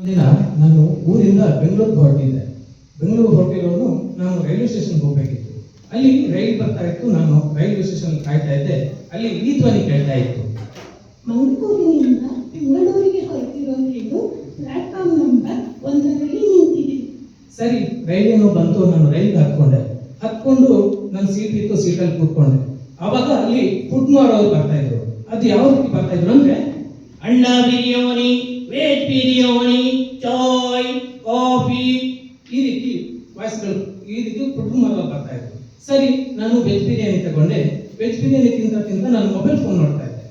ದಿನ ನಾನು ಊರಿಂದ ಬೆಂಗಳೂರಿಗೆ ಹೊರಟಿದ್ದೆ. ಬೆಂಗಳೂರು ಹೊರಟಿರೋನು ನಾನು ರೈಲ್ವೆ ಸ್ಟೇಷನ್ಗೆ ಹೋಗಬೇಕಿತ್ತು. ಅಲ್ಲಿ ರೈಲ್ ಬರ್ತಾ ಇತ್ತು. ನಾನು ರೈಲ್ವೆ ಸ್ಟೇಷನ್ ಕಾಯ್ತಾ ಇದ್ದೆ. ಅಲ್ಲಿ ಈ ಧ್ವನಿ ಕೇಳ್ತಾ ಇತ್ತು. ಮಂಗಳೂರಿನಿಂದ ಬೆಂಗಳೂರಿಗೆ ಹೊರಟಿರೋ ರೈಲು ಪ್ಲಾಟ್ಫಾರ್ಮ್ ನಂಬರ್ 1ರಲ್ಲಿ ನಿಂತಿದೆ. ಸರಿ, ರೈಲೇನೋ ಬಂತು. ನಾನು ರೈಲ್ಗೆ ಹತ್ಕೊಂಡು ನನ್ನ ಸೀಟ್ ಇತ್ತು, ಸೀಟಲ್ಲಿ ಕೂತ್ಕೊಂಡೆ. ಆವಾಗ ಅಲ್ಲಿ ಫುಡ್ ಮಾರೋರು ಬರ್ತಾ ಇದ್ರು. ಅದು ಯಾವ ರೀತಿ ಬರ್ತಾ ಇದ್ರು ಅಂದ್ರೆ, अंडा बिरयानी, वेज बिरयानी, चाय, ಕಾಫಿ, ಈ ರೀತಿ ವಾಯ್ಸ್ಗಳು, ಈ ರೀತಿ ಫುಡ್ ಮಾರೋರು ಬರ್ತಾ ಇದ್ರು. ಸರಿ, ನಾನು ವೆಜ್ ಬಿರಿಯಾನಿ ತಗೊಂಡೆ. ವೆಜ್ ಬಿರಿಯಾನಿ ತಿಂತ ನಾನು ಮೊಬೈಲ್ ಫೋನ್ ನೋಡ್ತಾ ಇದ್ದೆ.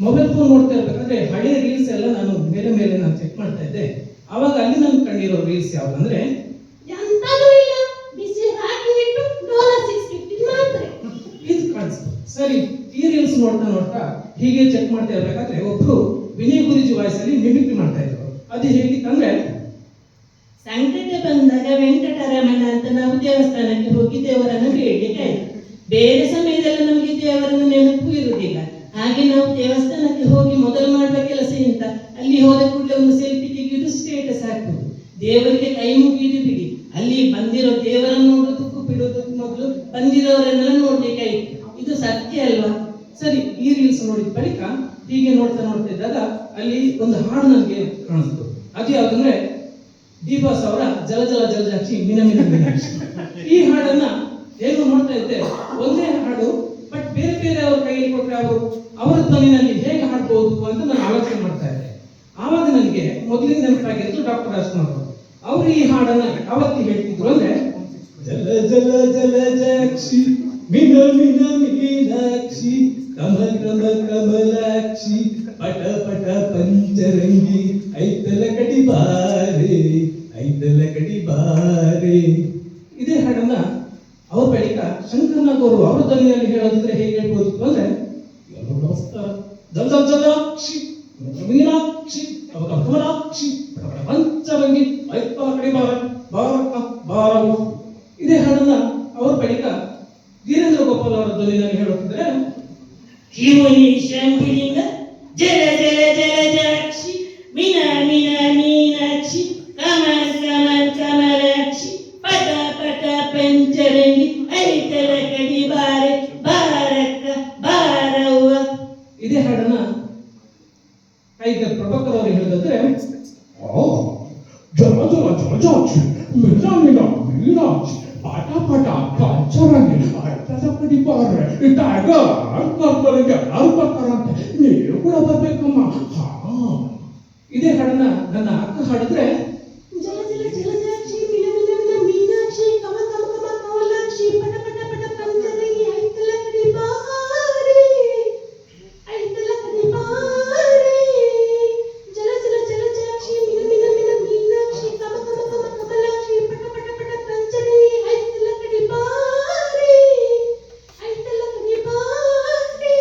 ಮೊಬೈಲ್ ಫೋನ್ ನೋಡ್ತಾ ಇರ್ಬೇಕಾದ್ರೆ ಹಳೆ ರೀಲ್ಸ್ ಎಲ್ಲ ನಾನು ಮೇಲೆ ನಾನು ಚೆಕ್ ಮಾಡ್ತಾ ಇದ್ದೆ. ಆವಾಗ ಅಲ್ಲಿ ನಾನು ಕಂಡಿರೋ ರೀಲ್ಸ್ ಯಾವ್ದಂದ್ರೆ, ಎಂತದೂ ಇಲ್ಲ, ಬಿಸಿ ಹಾಕಿ ಇಟ್ಟು $650 ಮಾತ್ರ. ಇದು ಕಾಣಿಸ್ತು. ಸರಿ, ಈ ರೀಲ್ಸ್ ನೋಡ್ತಾ ಹೀಗೆ ಚೆಕ್ ಮಾಡ್ತಾ ಇರ್ಬೇಕಾದ್ರೆ ಒಬ್ರು ವಿನಯ್ ಗುರೂಜಿ ವಾಯ್ಸ್ ಅಲ್ಲಿ ಮಿಮಿಕ್ರಿ ಮಾಡ್ತಾ ಇದ್ರು. ಅದು ಹೇಗಿತ್ತಂದ್ರೆ, ಸಂಕಟ ಬಂದಾಗ ವೆಂಕಟರಮಣ ಅಂತ ನಾವು ದೇವಸ್ಥಾನಕ್ಕೆ ಹೋಗಿ ದೇವರನ್ನು ಬೇಡಲಿಕ್ಕಾಯ್ತು. ಬೇರೆ ಸಮಯದಲ್ಲಿ ನಮಗೆ ದೇವರನ್ನ ನೆನಪು ಇರುವುದಿಲ್ಲ. ಹಾಗೆ ನಾವು ದೇವಸ್ಥಾನಕ್ಕೆ ಹೋಗಿ ಮೊದಲು ಮಾಡುವ ಕೆಲಸ ಇಂತ, ಅಲ್ಲಿ ಹೋದ ಕೂಡಲೇ ಒಂದು ಸೆಲ್ಫಿ ತೆಗೆಯುವುದು, ಸ್ಟೇಟಸ್ ಹಾಕುವುದು, ದೇವರಿಗೆ ಕೈ ಮುಗಿಯುವುದು ಬಿಡಿ. ಅಲ್ಲಿ ಬಂದಿರೋ ದೇವರನ್ನು ನೋಡೋದಕ್ಕೂ ಬಿಡೋದಕ್ಕೂ ಮೊದಲು ಬಂದಿರೋರನ್ನೆಲ್ಲ ನೋಡ್ಲಿಕ್ಕಾಯ್ತು. ಇದು ಸತ್ಯ ಅಲ್ವಾ? ಸರಿ, ಈ ರೀಲ್ಸ್ ನೋಡಿದ ಬಳಿಕ ಹೀಗೆ ನೋಡ್ತಾ ಇದ್ದಾಗ ಅಲ್ಲಿ ಒಂದು ಹಾಡು ನನಗೆ ಕಾಣಿಸ್ತು. ಅದು ಯಾವ್ದಂದ್ರೆ, ಡಿ.ಬಾಸ್ ಅವರ ಜಲ ಜಲ ಜಲಜಾಕ್ಷಿ ಮಿನ ಮಿನ ಮೀನಾಕ್ಷಿ. ಈ ಹಾಡನ್ನ ಹೇಗೂ ನೋಡ್ತಾ ಇದ್ದೆ. ಒಂದೇ ಹಾಡು, ಬಟ್ ಬೇರೆ ಅವ್ರ ಕೈಯಲ್ಲಿ ಕೊಟ್ಟರೆ ಅವರ ಧ್ವನಿನಲ್ಲಿ ಹೇಗೆ ಹಾಡ್ಬೋದು ಅಂತ ನಾನು ಆಲೋಚನೆ ಮಾಡ್ತಾ ಇದ್ದೆ. ಆವಾಗ ನನಗೆ ಮೊದಲಿನ ನೆನಪಾಗಿದ್ದು ಡಾಕ್ಟರ್ ರಾಜ್ಕುಮಾರ್ ಅವರು ಈ ಹಾಡನ್ನ ಯಾವತ್ತಿ ಹೇಳ್ತಿದ್ರು ಅಂದ್ರೆ, ಜಲ ಜಲ ಜಲಜಾಕ್ಷಿ ಮಿನ ಮಿನ ಮೀನಾಕ್ಷಿ ಕಮಲ ಕಮಲ ಕಮಲಾಕ್ಷಿ ಪಟ ಪಟ ಪಂಚರಂಗಿ ಐತಲ ಕಡಿ ಬಾರೆ ಐತಲ ಕಡಿ ಬಾರೆ. ಇದೇ ಹಾಡನ್ನ ಅವ್ರ ಬಳಿಕ ಶಂಕರ್ನಾಗ್ ಅವರು ಅವರ ಧ್ವನಿಯಲ್ಲಿ ಹೇಳೋದಿದ್ರೆ ಹೇಗೆ ಹೇಳ್ಬೋದಿತ್ತು ಅಂದ್ರೆ, ಎಲ್ಲರೂ ನಮಸ್ಕಾರ, ಜಲ ಜಲ ಜಲಾಕ್ಷಿ ಮೀನಾಕ್ಷಿ ಕಮಲಾಕ್ಷಿ ಪಟ ಪಟ ಪಂಚರಂಗಿ ಐತಲ ಕಡಿ ಬಾರ ಬಾರಕ್ಕ ಬಾರವ್ವ. ಇದೇ ಹಾಡನ್ನ ಅವ್ರ ಬಳಿಕ ವೀರೇಂದ್ರ ಗೋಪಾಲ್ ಅವರ ಧ್ವನಿಯಲ್ಲಿ ಹೇಳುತ್ತಿದ್ರೆ, ಶಿವನಿ ಶಂಭುಲಿಂಗ ಜಲ ಜಲ ಜಲಜಾಕ್ಷಿ ಮಿನ ಮಿನ ಮೀನಾಕ್ಷಿ ಕಮಲ ಕಮಲ ಕಮಲಾಕ್ಷಿ ಪಟ ಪಟ ಪಂಚರಂಗಿ ಐತಲ ಕಡಿ ಬಾರೆ ಬಾರಕ್ಕ ಬಾರವ್ವ. ಇದೇ ಹಾಡನ್ನ ಕೈಗೆ ಪ್ರಭಾಕರ್ ಅವರು ಹೇಳಿದ್ರೆ, ಜಲ ಜಲ ಜಲಜಾಕ್ಷಿ ಮಿನ ಮಿನ ಮೀನಾಕ್ಷಿ ಪಟ ಪಟ ಪಂಚರಂಗಿ ಐತಲ ಕಡಿ ಬಾರೆ. ಟೈಗರ್ ಕರ್ಕರಿಗೆ ಯಾರು ಬರ್ತಾರಂತೆ, ನೀವು ಕೂಡ ಬರ್ಬೇಕಮ್ಮ. ಇದೇ ಹಾಡನ್ನ ನನ್ನ ಅಕ್ಕ ಹಾಡಿದ್ರೆ, ಜಲ ಜಲ ಜಲಜಾಕ್ಷಿ ಮಿನ ಮಿನ ಮಿನ ಮೀನಾಕ್ಷಿ ಕಮ ಕಮ ಕಮ ಕಮಲಾಕ್ಷಿ ಪಟ ಪಟ ಪಟ ಪಂಚರಂಗಿ ಐತಲ ಕಡಿ ಬಾರೆ ಐತಲ ಕಡಿ ಬಾರೆ. ಜಲ ಜಲ ಜಲಜಾಕ್ಷಿ ಮಿನ ಮಿನ ಮಿನ ಮೀನಾಕ್ಷಿ ಕಮ ಕಮ ಕಮ ಕಮಲಾಕ್ಷಿ ಪಟ ಪಟ ಪಟ ಪಂಚರಂಗಿ ಐತಲ ಕಡಿ ಬಾರೆ ಐತಲ ಕಡಿ ಬಾರೆ.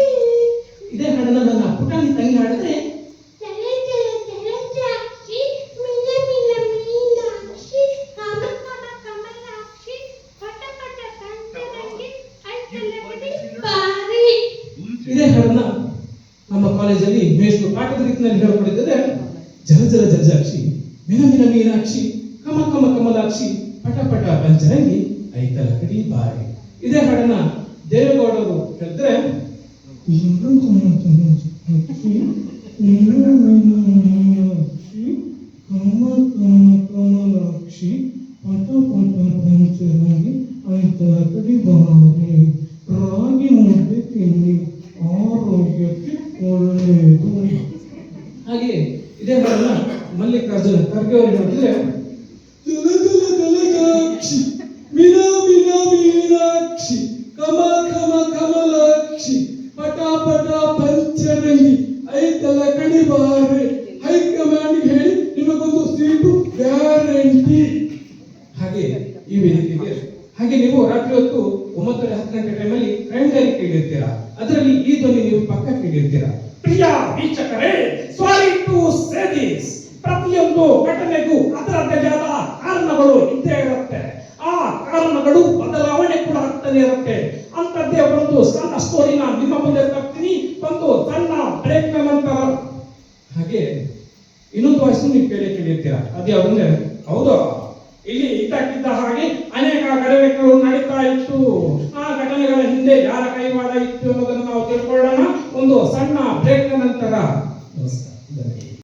ಇದೇ ಹಾಡನ್ನ ನನ್ನ ಪುಟಾಣಿ ತಂಗಿ ಹಾಡಿದ್ರೆ, ಜಲ ಜಲ ಜಲಜಾಕ್ಷಿ ಮಿನ ಮಿನ ಮೀನಾಕ್ಷಿ ಕಮ ಕಮ ಕಮಲಾಕ್ಷಿ ಪಟ ಪಟ ಪಂಚರಂಗಿ ಐತಲ ಕಡಿ ಬಾರೆ. ಇದೇ ಹಾಡನ್ನ ನಮ್ಮ ಕಾಲೇಜಲ್ಲಿ ಮೇಷ್ಟ್ರು ಪಾಠದ ರೀತಿಯಲ್ಲಿ ಹೇಳ್ಕೊಡಿದ್ರೆ, ಜಲ ಜಲ ಜಲಜಾಕ್ಷಿ ಮಿನ ಮಿನ ಮೀನಾಕ್ಷಿ ಕಮ ಕಮ ಕಮಲಾಕ್ಷಿ ಪಟ ಪಟ ಪಂಚರಂಗಿ ಐತಲ ಕಡಿ ಬಾರಿ. ಇದೇ ಹಾಡನ್ನ ದೇವೇಗೌಡರು ಹೇಳಿದ್ರೆ, ಕಮ ಕಮ ಕಮಲಾಕ್ಷಿ ಪಟ ಪಟ ಪಂಚರಂಗಿ ಐತಲ ಕಡಿ ಬಾರಿ. ರಾಗಿ ಮುದ್ದೆ ತಿನ್ನಿ, ಆರೋಗ್ಯಕ್ಕೆ ಒಳ್ಳೆಯದು. ಹಾಗೆ ಇದೇ ಹಾಡನ್ನ ಮಲ್ಲಿಕಾರ್ಜುನ ಖರ್ಗೆ ಅವರು ಹೇಳಿದ್ರೆ, ಜಲ ಜಲ ಜಲಜಾಕ್ಷಿ ಮಿನ ಮಿನ ಮೀನಾಕ್ಷಿ ಕಮ ಕಮ ಕಮಲಾಕ್ಷಿ ಪಟ ಪಟ ಪಂಚರಂಗಿ ಐತಲ ಕಡಿ ಬಾರೆ. ಹೈಕಮಾಂಡ್ ಹೇಳಿ ನಿಮಗೊಂದು ಸೀಟು ಗ್ಯಾರಂಟಿ. ಹಾಗೆ ಈ ವೇದಿಕೆಗೆ ಹಾಗೆ ನೀವು ರಾತ್ರಿ ಹೊತ್ತು 9:10 ಗಂಟೆ ಟೈಮಲ್ಲಿ ಕ್ರೈಮ್ ಡೈರಿ ಕೇಳಿರ್ತೀರಾ. ಅದರಲ್ಲಿ ಈ ಧ್ವನಿ ನೀವು ಪಕ್ಕ ಕೇಳಿರ್ತೀರಾ. ಪ್ರಿಯ ವೀಕ್ಷಕರೇ, ಸಾರಿ ಟು ಸೇ ದಿಸ್, ಪ್ರತಿಯೊಂದು ಘಟನೆಗೂ ಅದರದ್ದೇ ಆದ ಕಾರಣಗಳು ಇದ್ದೇ ಇರುತ್ತೆ. ಆ ಕಾರಣಗಳು ಬದಲಾವಣೆ ಕೂಡ ಆಗ್ತಾನೆ ಇರುತ್ತೆ. ಅಂತದ್ದೇ ಒಂದು ಸಣ್ಣ ಸ್ಟೋರಿನ ನಿಮ್ಮ ಮುಂದೆ ತರ್ತೀನಿ, ಒಂದು ಸಣ್ಣ ಬ್ರೇಕ್ ನಂತರ. ಹಾಗೆ ಇನ್ನೊಂದು ವಾಯ್ಸ್ ನೀವು ಕೇಳಿರ್ತೀರಾ. ಅದು ಪದ್ಯ ಬಂದ್ರೆ ಹೌದು, ಇಲ್ಲಿ ಇದ್ದಕ್ಕಿದ್ದ ಹಾಗೆ ಅನೇಕ ಘಟನೆಗಳು ನಡೀತಾ ಇತ್ತು. ಆ ಘಟನೆಗಳ ಹಿಂದೆ ಯಾರ ಕೈವಾಡ ಇತ್ತು ಅನ್ನೋದನ್ನು ನಾವು ತಿಳ್ಕೊಳ್ಳೋಣ ಒಂದು ಸಣ್ಣ ಬ್ರೇಕ್ ನಂತರ.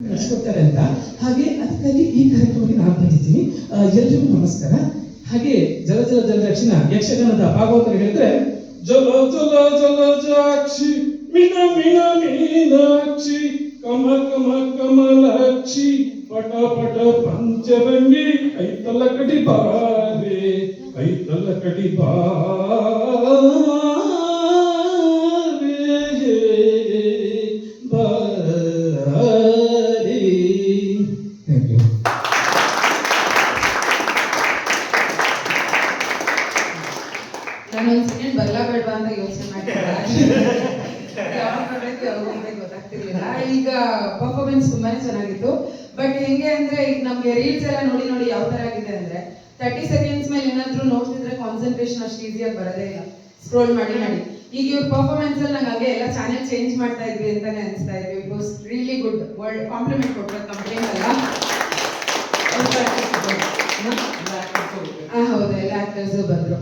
ನಡೆಸ್ಕೊಡ್ತಾರೆ ಅಂತ ಹಾಗೆ ಅದಕ್ಕಾಗಿ ಈ ಕಾರ್ಯಕ್ರಮಕ್ಕೆ ನಾನು ಬಂದಿದ್ದೀನಿ. ಎಲ್ರಿಗೂ ನಮಸ್ಕಾರ. ಹಾಗೆ ಜಲ ಜಲ ಜಲದಕ್ಷಿಣ ಯಕ್ಷಗಾನದ ಭಾಗವತರು ಹೇಳಿದ್ರೆ, ಜಲ ಜಲ ಜಲ ಜಾಕ್ಷಿ ಮಿನ ಮಿನ ಮೀನಾಕ್ಷಿ ಕಮ ಕಮ ಕಮಲಾಕ್ಷಿ ಪಟ ಪಟ ಪಂಚರಂಗಿ ಕೈತಲ ಕಡಿ ಬಾರೆ ಕೈತಲ ಕಡಿ ಬಾರೆ ಬಾರೆ. Thank you. ನಾನೊಂದ್ ಸೆಕೆಂಡ್ ಬರಲಾ ಬೇಡವಾ ಅಂತ ಯೋಚನೆ ಮಾಡ್ತಿದ್ದೆ. ಯಾವಾಗ ಬರ್ಬೇಕು ಯಾವಾಗ ಹೋಗ್ಬೇಕು ಗೊತ್ತಾಗ್ತಿರ್ಲಿಲ್ಲ. ಈಗ ಪರ್ಫಾರ್ಮೆನ್ಸ್ ತುಂಬಾನೇ ಚೆನ್ನಾಗಿತ್ತು. ಬಟ್ ಹೆಂಗೆ ಅಂದ್ರೆ ಈಗ ನಮ್ಗೆ ರೀಲ್ಸ್ ಎಲ್ಲ ನೋಡಿ ನೋಡಿ ಯಾವ ತರ ಆಗಿದೆ ಅಂದ್ರೆ 30 ಸೆಕೆಂಡ್ಸ್ ಮೇಲೆ ಏನಾದ್ರು ನೋಡ್ತಿದ್ರೆ ಕಾನ್ಸಂಟ್ರೇಷನ್ ಅಷ್ಟು ಈಸಿಯಾಗಿ ಬರೋದೇ ಇಲ್ಲ, ಸ್ಕ್ರೋಲ್ ಮಾಡಿ ಮಾಡಿ. ಈಗ ಇವ್ರ ಪರ್ಫಾರ್ಮೆನ್ಸ್ ಅಲ್ಲಿ ನಂಗೆ ಹಾಗೆ ಎಲ್ಲ ಚಾನೆಲ್ ಚೇಂಜ್ ಮಾಡ್ತಾ ಇದ್ವಿ ಅಂತಾನೆ ಅನಿಸ್ತಾ ಇದ್ವಿ. It was really good. World compliment ಕೊಟ್ಟರೆ ಕಂಪ್ಲೇಂಟ್ ಅಲ್ಲ. ಹೌದು, ಎಲ್ಲ ಆಕ್ಟರ್ಸ್ ಬಂದ್ರು.